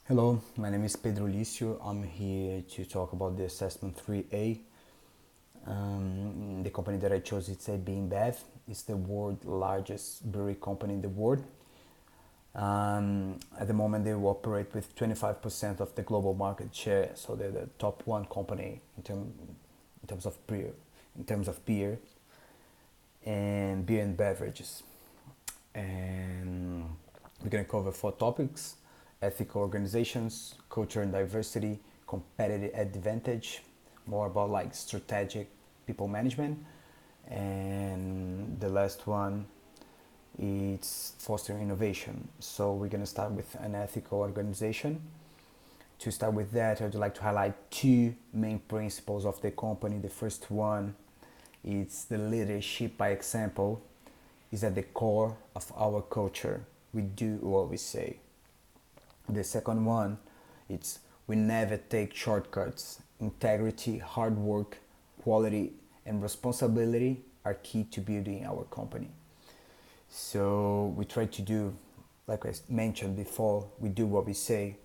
Hello, my name is Pedro Licio. I'm here to talk about the assessment 3A. The company that I chose is AB InBev. It's the world's largest brewery company in the world. At the moment, they operate with 25% of the global market share, so they're the top one company in terms of beer, in terms of beer and beverages. And we're going to cover four topics: ethical organizations, culture and diversity, competitive advantage, more about like strategic people management, and the last one is fostering innovation. So we're going to start with an ethical organization. To start with that, I'd like to highlight two main principles of the company. The first one is the leadership by example is at the core of our culture. We do what we say. The second one, it's we never take shortcuts. Integrity, hard work, quality, and responsibility are key to building our company. So we try to do, like I mentioned before, we do what we say,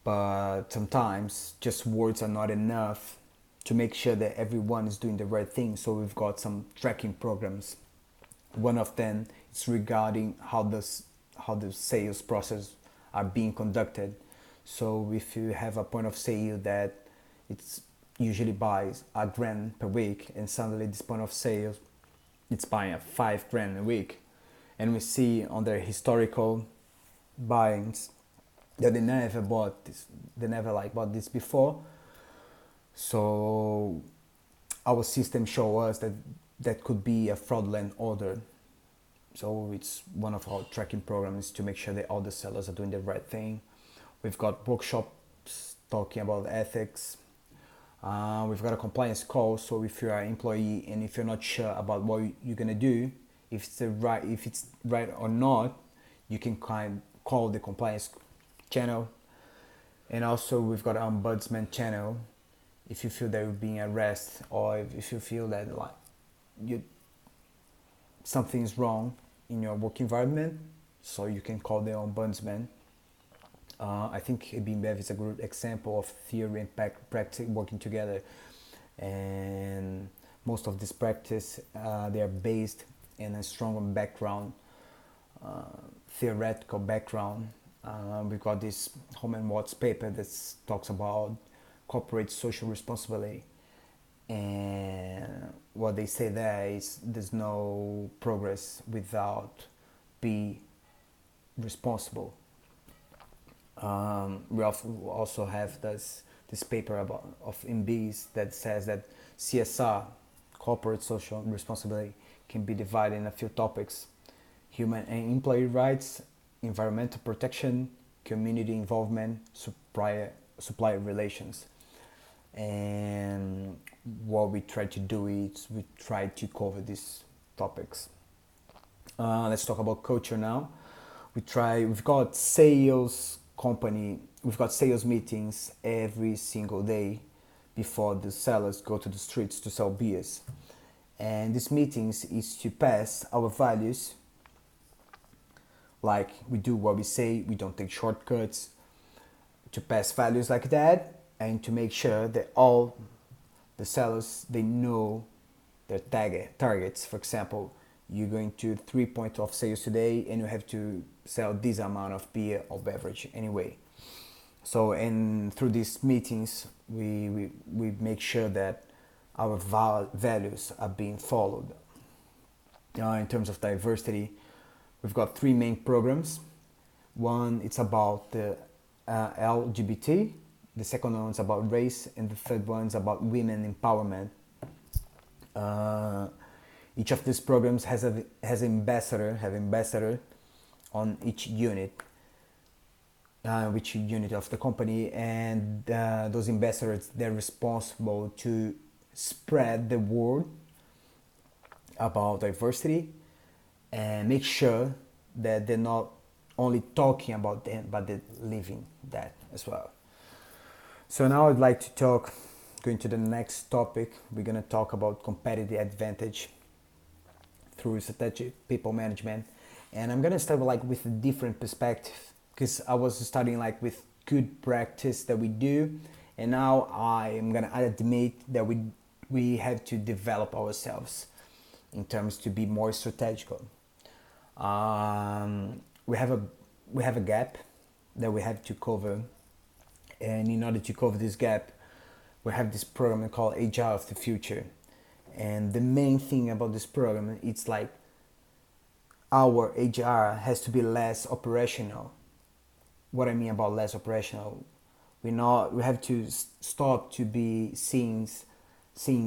but sometimes just words are not enough to make sure that everyone is doing the right thing. So we've got some tracking programs. One of them is regarding how the sales process are being conducted. So if you have a point of sale that it's usually buys $1,000 per week, and suddenly this point of sale it's buying a $5,000 a week, and we see on their historical buyings that they never like bought this before. So our system show us that that could be a fraudulent order. So it's one of our tracking programs to make sure that all the sellers are doing the right thing. We've got workshops talking about ethics. We've got a compliance call. So if you're an employee and if you're not sure about what you're gonna do, if it's right or not, you can call the compliance channel. And also we've got an ombudsman channel. If you feel that you're being arrested, or if you feel that like you something is wrong in your work environment, so you can call the ombudsman. I think AB InBev is a good example of theory and practice working together, and most of this practice they are based in a strong background, theoretical background. We got this Holman Watts paper that talks about corporate social responsibility, and what they say there is there's no progress without be responsible. We also have this paper about of MBs that says that CSR, corporate social responsibility, can be divided in a few topics: human and employee rights, environmental protection, community involvement, supplier relations. And what we try to do is we try to cover these topics. Let's talk about culture now. We've got sales meetings every single day before the sellers go to the streets to sell beers. And these meetings is to pass our values, like we do what we say, we don't take shortcuts, to pass values like that, and to make sure that all the sellers they know their targets. For example, you're going to 3 points of sales today and you have to sell this amount of beer or beverage anyway. So, and through these meetings we make sure that our values are being followed. In terms of diversity, we've got three main programs. One, it's about the LGBT. The second one is about race, and the third one is about women empowerment. Each of these programs has ambassador on each unit of the company, and those ambassadors they're responsible to spread the word about diversity and make sure that they're not only talking about them but they're living that as well. So now I'd like to going to the next topic. We're going to talk about competitive advantage through strategic people management, and I'm going to start with a different perspective, because I was studying with good practice that we do, and now I am gonna admit that we have to develop ourselves in terms to be more strategical. We have a gap that we have to cover, and in order to cover this gap, we have this program called HR of the Future. And the main thing about this program, it's like our HR has to be less operational. What I mean about less operational, we have to stop to be seen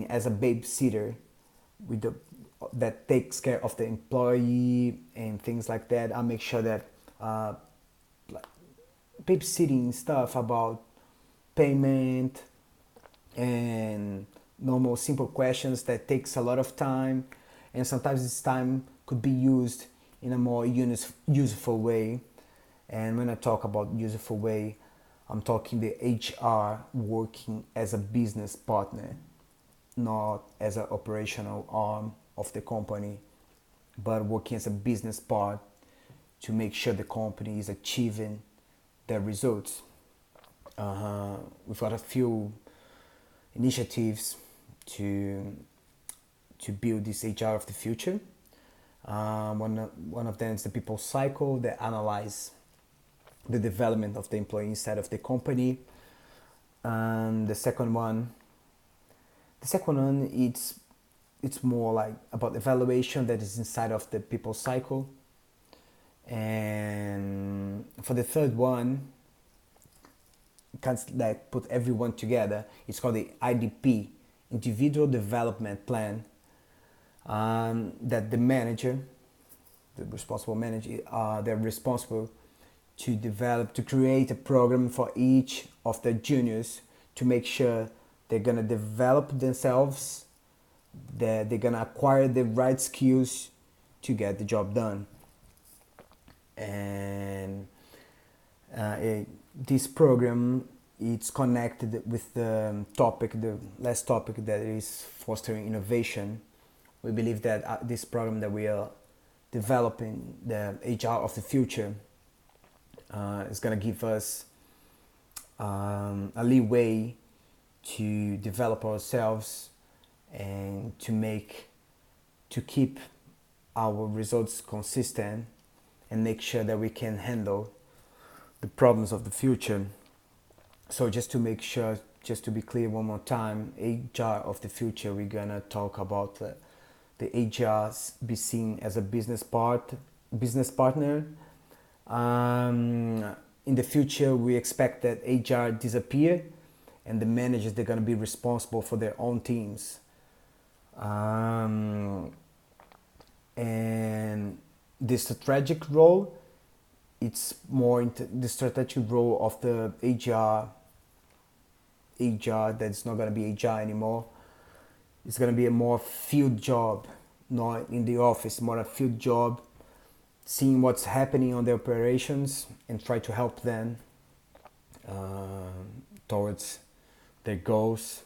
as a babysitter with that takes care of the employee and things like that. I make sure that like babysitting stuff about payment and normal simple questions that takes a lot of time, and sometimes this time could be used in a more useful way. And when I talk about useful way, I'm talking the HR working as a business partner, not as an operational arm of the company, but working as a business part to make sure the company is achieving their results. We've got a few initiatives to build this HR of the future. One of them is the people cycle that analyze the development of the employee inside of the company. And the second one, it's more like about evaluation that is inside of the people cycle. And for the third one, kind of like put everyone together. It's called the IDP, Individual Development Plan, that the manager, the responsible manager, they're responsible to create a program for each of the juniors to make sure they're gonna develop themselves, that they're gonna acquire the right skills to get the job done. And this program, it's connected with the last topic that is fostering innovation. We believe that this program that we are developing, the HR of the future, is going to give us a leeway to develop ourselves and to keep our results consistent and make sure that we can handle the problems of the future. So just to be clear one more time, HR of the future, we're gonna talk about the HR be seen as a business partner. In the future, we expect that HR disappear, and the managers, they're gonna be responsible for their own teams. And the strategic role, it's more into the strategic role of the HR that's not going to be HR anymore. It's going to be a more field job, not in the office, more a field job, seeing what's happening on the operations and try to help them towards their goals.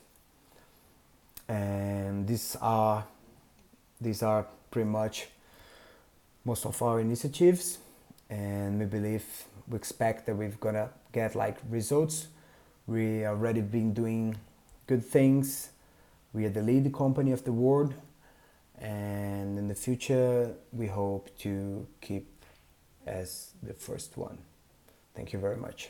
And these are pretty much most of our initiatives, and we expect that we're gonna get like results. We already been doing good things. We are the lead company of the world, and in the future we hope to keep as the first one. Thank you very much.